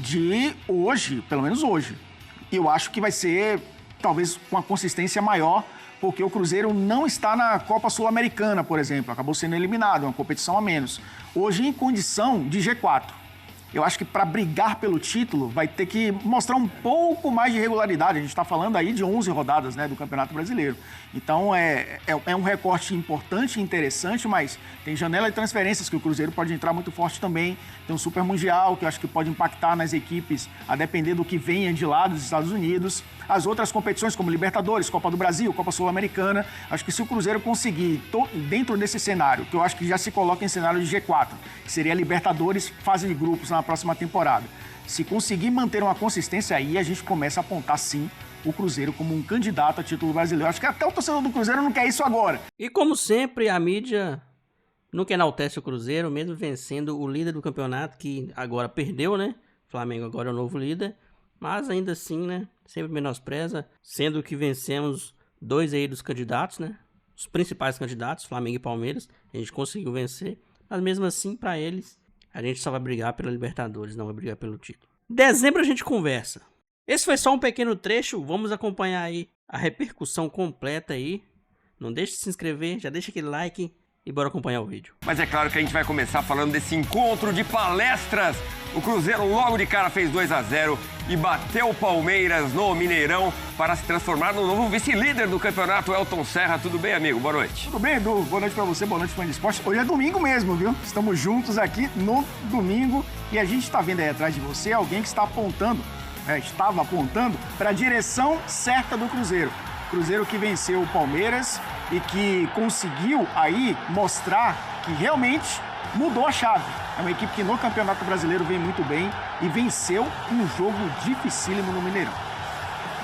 de hoje, pelo menos hoje. E eu acho que vai ser, talvez, com uma consistência maior, porque o Cruzeiro não está na Copa Sul-Americana, por exemplo. Acabou sendo eliminado, uma competição a menos. Hoje, em condição de G4. Eu acho que para brigar pelo título vai ter que mostrar um pouco mais de regularidade. A gente está falando aí de 11 rodadas, né, do Campeonato Brasileiro. Então é um recorte importante e interessante, mas tem janela de transferências que o Cruzeiro pode entrar muito forte também. Tem um Super Mundial que eu acho que pode impactar nas equipes a depender do que venha de lá dos Estados Unidos. As outras competições como Libertadores, Copa do Brasil, Copa Sul-Americana. Acho que se o Cruzeiro conseguir, dentro desse cenário, que eu acho que já se coloca em cenário de G4, que seria Libertadores, fase de grupos na próxima temporada. Se conseguir manter uma consistência aí, a gente começa a apontar, sim, o Cruzeiro como um candidato a título brasileiro. Acho que até o torcedor do Cruzeiro não quer isso agora. E como sempre, a mídia nunca enaltece o Cruzeiro, mesmo vencendo o líder do campeonato, que agora perdeu, né? O Flamengo agora é o novo líder. Mas ainda assim, né? Sempre menospreza, sendo que vencemos 2 aí dos candidatos, né? Os principais candidatos, Flamengo e Palmeiras. A gente conseguiu vencer, mas mesmo assim, para eles, a gente só vai brigar pela Libertadores, não vai brigar pelo título. Em dezembro a gente conversa. Esse foi só um pequeno trecho, vamos acompanhar aí a repercussão completa aí. Não deixe de se inscrever, já deixa aquele like e bora acompanhar o vídeo. Mas é claro que a gente vai começar falando desse encontro de palestras. O Cruzeiro logo de cara fez 2-0 e bateu o Palmeiras no Mineirão para se transformar no novo vice-líder do campeonato. Elton Serra, tudo bem, amigo? Boa noite. Tudo bem, Edu? Boa noite pra você, boa noite, fã de esporte. Hoje é domingo mesmo, viu? Estamos juntos aqui no domingo e a gente tá vendo aí atrás de você alguém que está apontando, estava apontando para a direção certa do Cruzeiro. Cruzeiro que venceu o Palmeiras e que conseguiu aí mostrar que realmente mudou a chave. É uma equipe que no Campeonato Brasileiro vem muito bem e venceu um jogo dificílimo no Mineirão.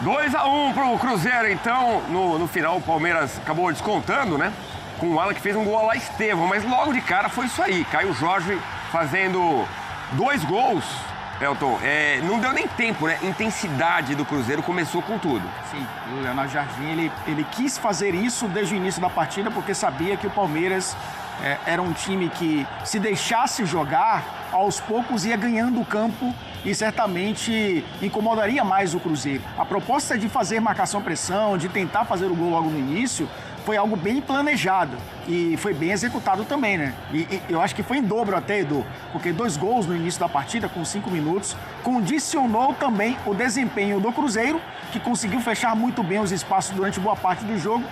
2-1 pro Cruzeiro, então. No final, o Palmeiras acabou descontando, né? Com o Alan que fez um gol lá Estevão, mas logo de cara foi isso aí. Caio Jorge fazendo 2 gols. Elton, não deu nem tempo, né? Intensidade do Cruzeiro começou com tudo. Sim, o Leonardo Jardim, ele quis fazer isso desde o início da partida porque sabia que o Palmeiras era um time que, se deixasse jogar, aos poucos ia ganhando o campo e certamente incomodaria mais o Cruzeiro. A proposta de fazer marcação-pressão, de tentar fazer o gol logo no início, foi algo bem planejado e foi bem executado também, né? E eu acho que foi em dobro até, Edu, porque 2 gols no início da partida, com 5 minutos, condicionou também o desempenho do Cruzeiro, que conseguiu fechar muito bem os espaços durante boa parte do jogo,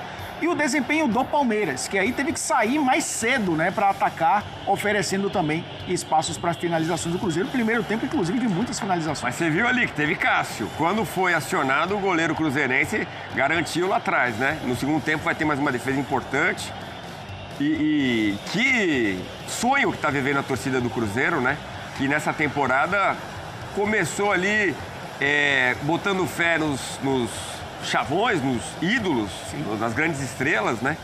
e o desempenho do Palmeiras, que aí teve que sair mais cedo, né, para atacar, oferecendo também espaços para as finalizações do Cruzeiro. Primeiro tempo, inclusive, de muitas finalizações. Mas você viu ali que teve Cássio. Quando foi acionado, o goleiro cruzeirense garantiu lá atrás, né? No segundo tempo vai ter mais uma defesa importante. E que sonho que está vivendo a torcida do Cruzeiro, né? Que nessa temporada começou ali botando fé nos chavões, nos ídolos, nas grandes estrelas, né?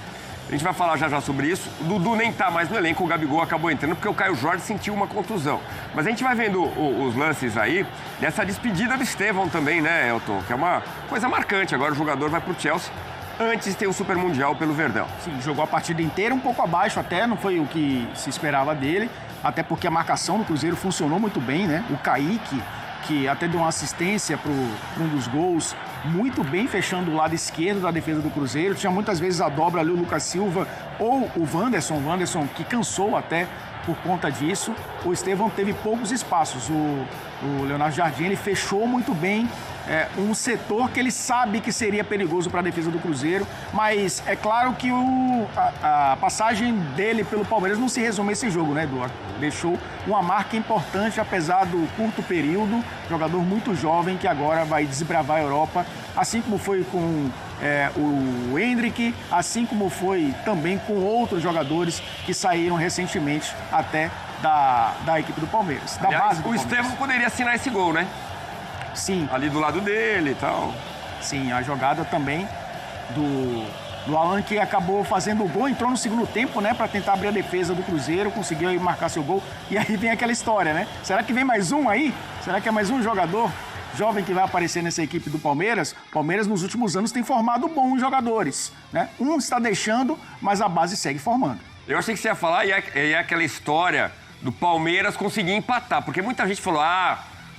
A gente vai falar já sobre isso. O Dudu nem tá mais no elenco, o Gabigol acabou entrando porque o Caio Jorge sentiu uma contusão. Mas a gente vai vendo os lances aí dessa despedida do Estevão também, né, Elton? Que é uma coisa marcante. Agora o jogador vai pro Chelsea. Antes tem o Super Mundial pelo Verdão. Sim, jogou a partida inteira um pouco abaixo até, não foi o que se esperava dele. Até porque a marcação do Cruzeiro funcionou muito bem, né? O Kaique, que até deu uma assistência para um dos gols, muito bem fechando o lado esquerdo da defesa do Cruzeiro. Tinha muitas vezes a dobra ali o Lucas Silva ou o Wanderson, que cansou até por conta disso. O Estevão teve poucos espaços. O Leonardo Jardim, ele fechou muito bem um setor que ele sabe que seria perigoso para a defesa do Cruzeiro, mas é claro que a passagem dele pelo Palmeiras não se resume a esse jogo, né, Eduardo? Deixou uma marca importante, apesar do curto período, jogador muito jovem que agora vai desbravar a Europa, assim como foi com o Hendrick, assim como foi também com outros jogadores que saíram recentemente até da equipe do Palmeiras, da base do Palmeiras. O Estevão poderia assinar esse gol, né? Sim. Ali do lado dele e tal. Sim, a jogada também do Alan, que acabou fazendo o gol, entrou no segundo tempo, né, para tentar abrir a defesa do Cruzeiro, conseguiu aí marcar seu gol. E aí vem aquela história, né? Será que vem mais um aí? Será que é mais um jogador jovem que vai aparecer nessa equipe do Palmeiras? O Palmeiras, nos últimos anos, tem formado bons jogadores, né? Um está deixando, mas a base segue formando. Eu achei que você ia falar, e é aquela história do Palmeiras conseguir empatar, porque muita gente falou,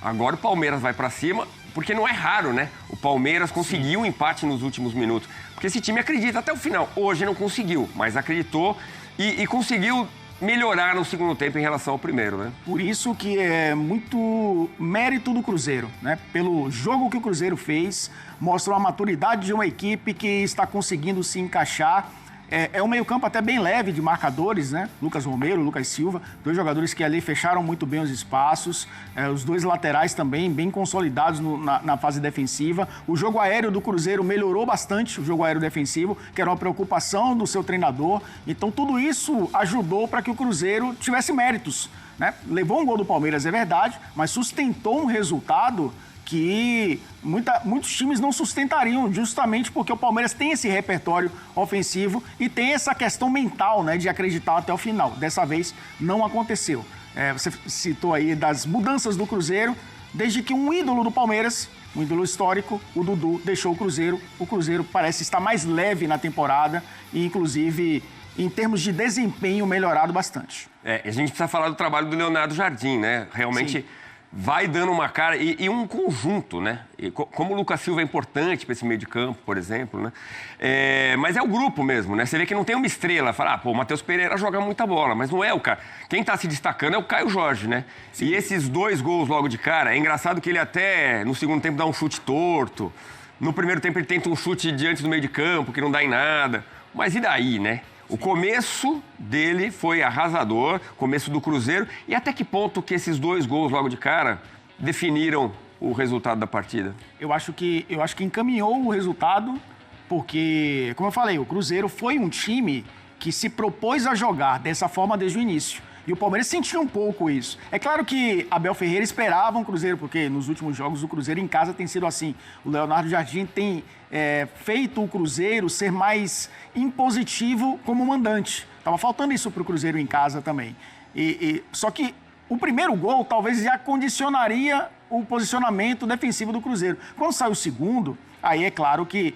Agora o Palmeiras vai para cima, porque não é raro, né? O Palmeiras conseguiu um empate nos últimos minutos. Porque esse time acredita até o final. Hoje não conseguiu, mas acreditou e conseguiu melhorar no segundo tempo em relação ao primeiro, né? Por isso que é muito mérito do Cruzeiro, né? Pelo jogo que o Cruzeiro fez, mostra a maturidade de uma equipe que está conseguindo se encaixar. É um meio-campo até bem leve de marcadores, né? Lucas Romero, Lucas Silva, 2 jogadores que ali fecharam muito bem os espaços. Os 2 laterais também bem consolidados na fase defensiva. O jogo aéreo do Cruzeiro melhorou bastante, o jogo aéreo defensivo, que era uma preocupação do seu treinador. Então, tudo isso ajudou para que o Cruzeiro tivesse méritos, né? Levou um gol do Palmeiras, é verdade, mas sustentou um resultado que muitos times não sustentariam, justamente porque o Palmeiras tem esse repertório ofensivo e tem essa questão mental, né, de acreditar até o final. Dessa vez não aconteceu. Você citou aí das mudanças do Cruzeiro, desde que um ídolo do Palmeiras, um ídolo histórico, o Dudu, deixou o Cruzeiro parece estar mais leve na temporada e, inclusive, em termos de desempenho, melhorado bastante. A gente precisa falar do trabalho do Leonardo Jardim, né? Realmente... Sim. Vai dando uma cara e um conjunto, né? Como o Lucas Silva é importante para esse meio de campo, por exemplo, né? Mas é o grupo mesmo, né? Você vê que não tem uma estrela. Fala, o Matheus Pereira joga muita bola, mas não é o cara. Quem está se destacando é o Caio Jorge, né? Sim. E esses 2 gols logo de cara, é engraçado que ele até no segundo tempo dá um chute torto. No primeiro tempo ele tenta um chute diante do meio de campo, que não dá em nada. Mas e daí, né? O começo dele foi arrasador, começo do Cruzeiro. E até que ponto que esses 2 gols logo de cara definiram o resultado da partida? Eu acho que encaminhou o resultado, porque, como eu falei, o Cruzeiro foi um time que se propôs a jogar dessa forma desde o início. E o Palmeiras sentiu um pouco isso. É claro que Abel Ferreira esperava um Cruzeiro, porque nos últimos jogos o Cruzeiro em casa tem sido assim. O Leonardo Jardim tem feito o Cruzeiro ser mais impositivo como mandante. Estava faltando isso para o Cruzeiro em casa também. Só que o primeiro gol talvez já condicionaria o posicionamento defensivo do Cruzeiro. Quando sai o segundo, aí é claro que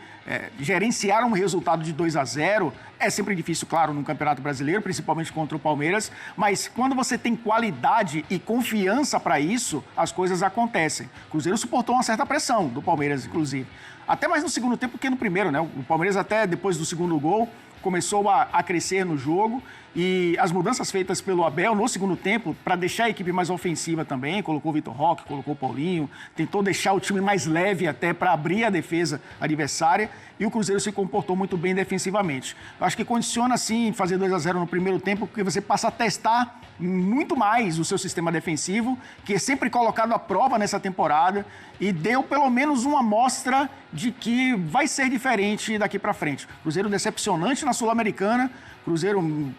gerenciar um resultado de 2-0 é sempre difícil, claro, no Campeonato Brasileiro, principalmente contra o Palmeiras, mas quando você tem qualidade e confiança para isso, as coisas acontecem. O Cruzeiro suportou uma certa pressão do Palmeiras, inclusive. Até mais no segundo tempo que no primeiro, né? O Palmeiras até depois do segundo gol começou a crescer no jogo e as mudanças feitas pelo Abel no segundo tempo para deixar a equipe mais ofensiva também, colocou o Vitor Roque, colocou o Paulinho, tentou deixar o time mais leve até para abrir a defesa adversária e o Cruzeiro se comportou muito bem defensivamente. Eu acho que condiciona sim fazer 2-0 no primeiro tempo porque você passa a testar muito mais o seu sistema defensivo, que é sempre colocado à prova nessa temporada e deu pelo menos uma amostra de que vai ser diferente daqui para frente. Cruzeiro decepcionante na Sul-Americana, Cruzeiro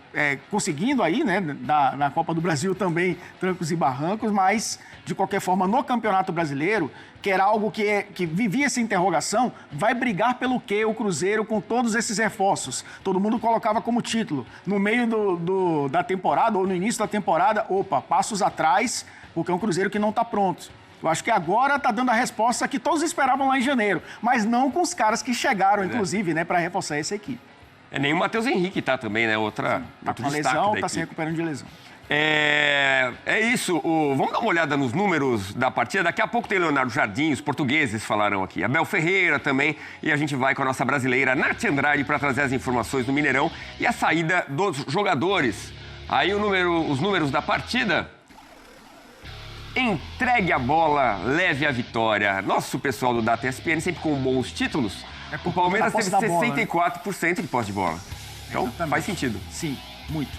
conseguindo aí, né, na Copa do Brasil também, trancos e barrancos, mas, de qualquer forma, no Campeonato Brasileiro, que era algo que vivia essa interrogação, vai brigar pelo quê o Cruzeiro com todos esses reforços? Todo mundo colocava como título. No meio da temporada, ou no início da temporada, passos atrás, porque é um Cruzeiro que não está pronto. Eu acho que agora está dando a resposta que todos esperavam lá em janeiro, mas não com os caras que chegaram, inclusive, né, para reforçar essa equipe. Nem o Matheus Henrique tá também, né? Outro com lesão, tá se recuperando de lesão. É isso. Vamos dar uma olhada nos números da partida. Daqui a pouco tem Leonardo Jardim, os portugueses falarão aqui. Abel Ferreira também. E a gente vai com a nossa brasileira Nath Andrade para trazer as informações do Mineirão e a saída dos jogadores. Aí os números da partida. Entregue a bola, leve a vitória. Nosso pessoal do Data ESPN sempre com bons títulos. O Palmeiras teve 64% de posse de bola. Então, faz sentido. Sim, muito.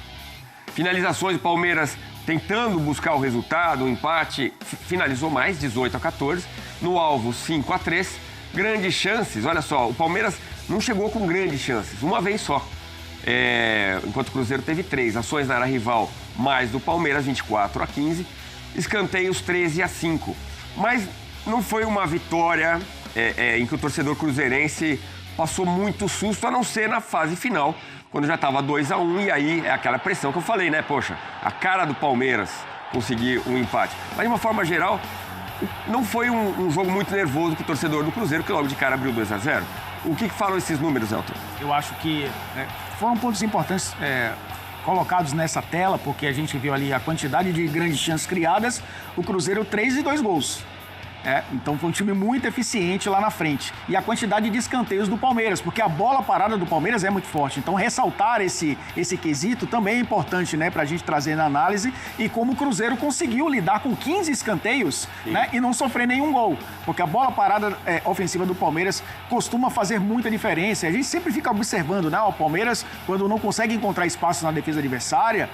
Finalizações, o Palmeiras tentando buscar o resultado, o empate, finalizou mais, 18-14. No alvo, 5-3. Grandes chances, olha só, o Palmeiras não chegou com grandes chances, uma vez só. Enquanto o Cruzeiro teve 3. Ações na área rival, mais do Palmeiras, 24-15. Escanteios, 13-5. Mas não foi uma vitória em que o torcedor cruzeirense passou muito susto, a não ser na fase final, quando já estava 2-1, e aí é aquela pressão que eu falei, né? Poxa, a cara do Palmeiras conseguir um empate. Mas, de uma forma geral, não foi um jogo muito nervoso para o torcedor do Cruzeiro, que logo de cara abriu 2-0. O que falam esses números, Elton? Eu acho que foram pontos importantes. colocados nessa tela, porque a gente viu ali a quantidade de grandes chances criadas, o Cruzeiro 3 e 2 gols. Então foi um time muito eficiente lá na frente. E a quantidade de escanteios do Palmeiras, porque a bola parada do Palmeiras é muito forte. Então ressaltar esse quesito também é importante, né, pra gente trazer na análise. E como o Cruzeiro conseguiu lidar com 15 escanteios, né, e não sofrer nenhum gol. Porque a bola parada ofensiva do Palmeiras costuma fazer muita diferença. A gente sempre fica observando, né, o Palmeiras, quando não consegue encontrar espaço na defesa adversária,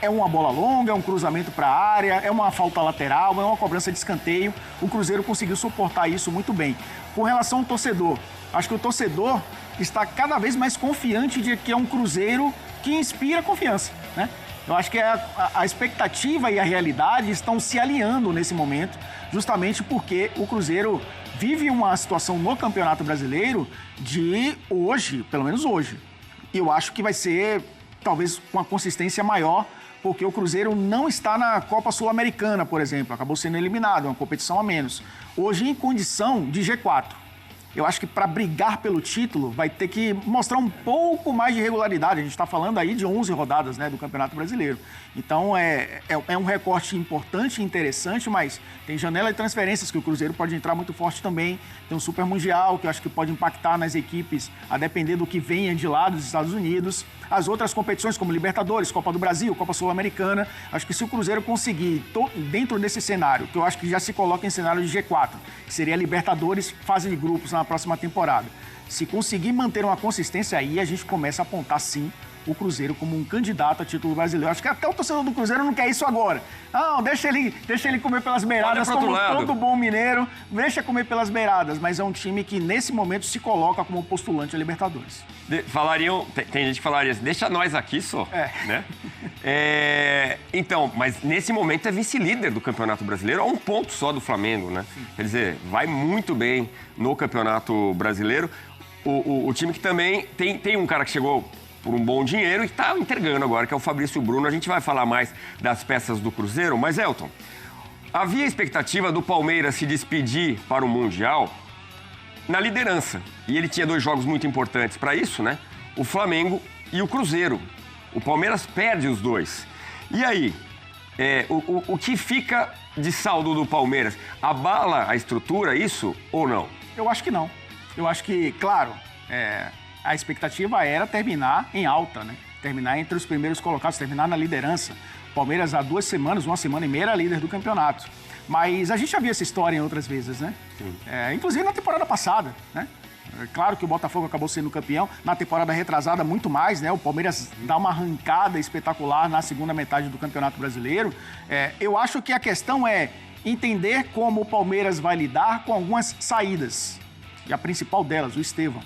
é uma bola longa, é um cruzamento para a área, é uma falta lateral, é uma cobrança de escanteio. O Cruzeiro conseguiu suportar isso muito bem. Com relação ao torcedor, acho que o torcedor está cada vez mais confiante de que é um Cruzeiro que inspira confiança, né? Eu acho que a expectativa e a realidade estão se alinhando nesse momento, justamente porque o Cruzeiro vive uma situação no Campeonato Brasileiro de hoje, pelo menos hoje. E eu acho que vai ser, talvez, com uma consistência maior, porque o Cruzeiro não está na Copa Sul-Americana, por exemplo. Acabou sendo eliminado, uma competição a menos. Hoje, em condição de G4. Eu acho que para brigar pelo título vai ter que mostrar um pouco mais de regularidade. A gente está falando aí de 11 rodadas, né, do Campeonato Brasileiro. Então é um recorte importante e interessante, mas tem janela de transferências que o Cruzeiro pode entrar muito forte também. Tem um Super Mundial que eu acho que pode impactar nas equipes, a depender do que venha de lá dos Estados Unidos. As outras competições como Libertadores, Copa do Brasil, Copa Sul-Americana. Acho que se o Cruzeiro conseguir, dentro desse cenário, que eu acho que já se coloca em cenário de G4, que seria Libertadores, fase de grupos na próxima temporada. Se conseguir manter uma consistência aí, a gente começa a apontar sim o Cruzeiro como um candidato a título brasileiro. Acho que até o torcedor do Cruzeiro não quer isso agora. Não, deixa ele comer pelas beiradas, como todo bom mineiro, deixa comer pelas beiradas, mas é um time que nesse momento se coloca como postulante a Libertadores. Tem gente que falaria assim, deixa nós aqui só, né? Então, mas nesse momento é vice-líder do Campeonato Brasileiro, a um ponto só do Flamengo, né? Sim. Quer dizer, vai muito bem no Campeonato Brasileiro. O time que também tem um cara que chegou por um bom dinheiro e está entregando agora, que é o Fabrício Bruno. A gente vai falar mais das peças do Cruzeiro, mas, Elton, havia expectativa do Palmeiras se despedir para o Mundial na liderança. E ele tinha 2 jogos muito importantes para isso, né? O Flamengo e o Cruzeiro. O Palmeiras perde os 2. E aí, o que fica de saldo do Palmeiras? Abala a estrutura isso ou não? Eu acho que não. Eu acho que, claro, a expectativa era terminar em alta, né? Terminar entre os primeiros colocados, terminar na liderança. O Palmeiras há 2 semanas, 1 semana e meia era líder do campeonato. Mas a gente já viu essa história em outras vezes, né? Inclusive na temporada passada, né? Claro que o Botafogo acabou sendo campeão. Na temporada retrasada, muito mais, né? O Palmeiras dá uma arrancada espetacular na segunda metade do Campeonato Brasileiro. Eu acho que a questão é entender como o Palmeiras vai lidar com algumas saídas. E a principal delas, o Estevão.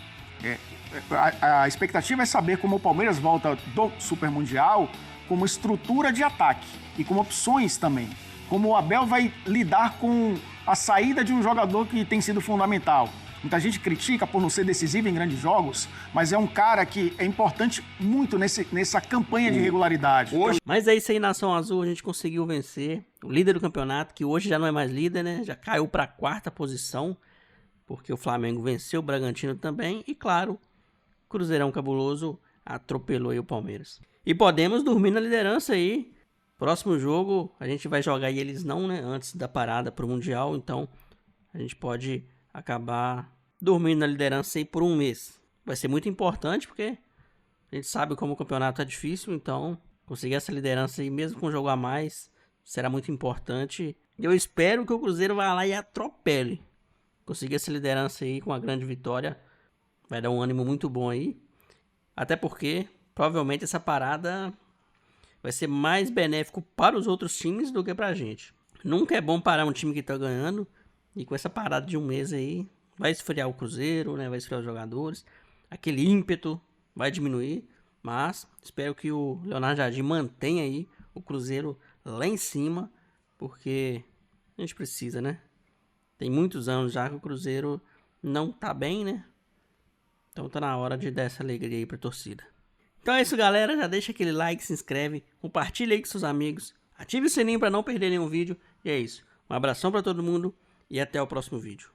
A expectativa é saber como o Palmeiras volta do Super Mundial como estrutura de ataque e como opções também. Como o Abel vai lidar com a saída de um jogador que tem sido fundamental. Muita gente critica por não ser decisivo em grandes jogos, mas é um cara que é importante muito nessa campanha de regularidade. Mas é isso aí, Nação Azul, a gente conseguiu vencer o líder do campeonato, que hoje já não é mais líder, né? Já caiu para a 4ª posição, porque o Flamengo venceu o Bragantino também e, claro, o Cruzeirão cabuloso atropelou aí o Palmeiras. E podemos dormir na liderança aí. Próximo jogo, a gente vai jogar e eles não, né? Antes da parada pro Mundial, então a gente pode acabar dormindo na liderança aí por 1 mês. Vai ser muito importante, porque a gente sabe como o campeonato é difícil, então conseguir essa liderança aí, mesmo com um jogo a mais, será muito importante. E eu espero que o Cruzeiro vá lá e atropele. Conseguir essa liderança aí com uma grande vitória vai dar um ânimo muito bom aí. Até porque, provavelmente, essa parada vai ser mais benéfico para os outros times do que pra gente. Nunca é bom parar um time que tá ganhando. E com essa parada de 1 mês aí, vai esfriar o Cruzeiro, né? Vai esfriar os jogadores. Aquele ímpeto vai diminuir. Mas espero que o Leonardo Jardim mantenha aí o Cruzeiro lá em cima. Porque a gente precisa, né? Tem muitos anos já que o Cruzeiro não tá bem, né? Então tá na hora de dar essa alegria aí pra torcida. Então é isso, galera. Já deixa aquele like, se inscreve, compartilha aí com seus amigos, ative o sininho pra não perder nenhum vídeo. E é isso. Um abração pra todo mundo e até o próximo vídeo.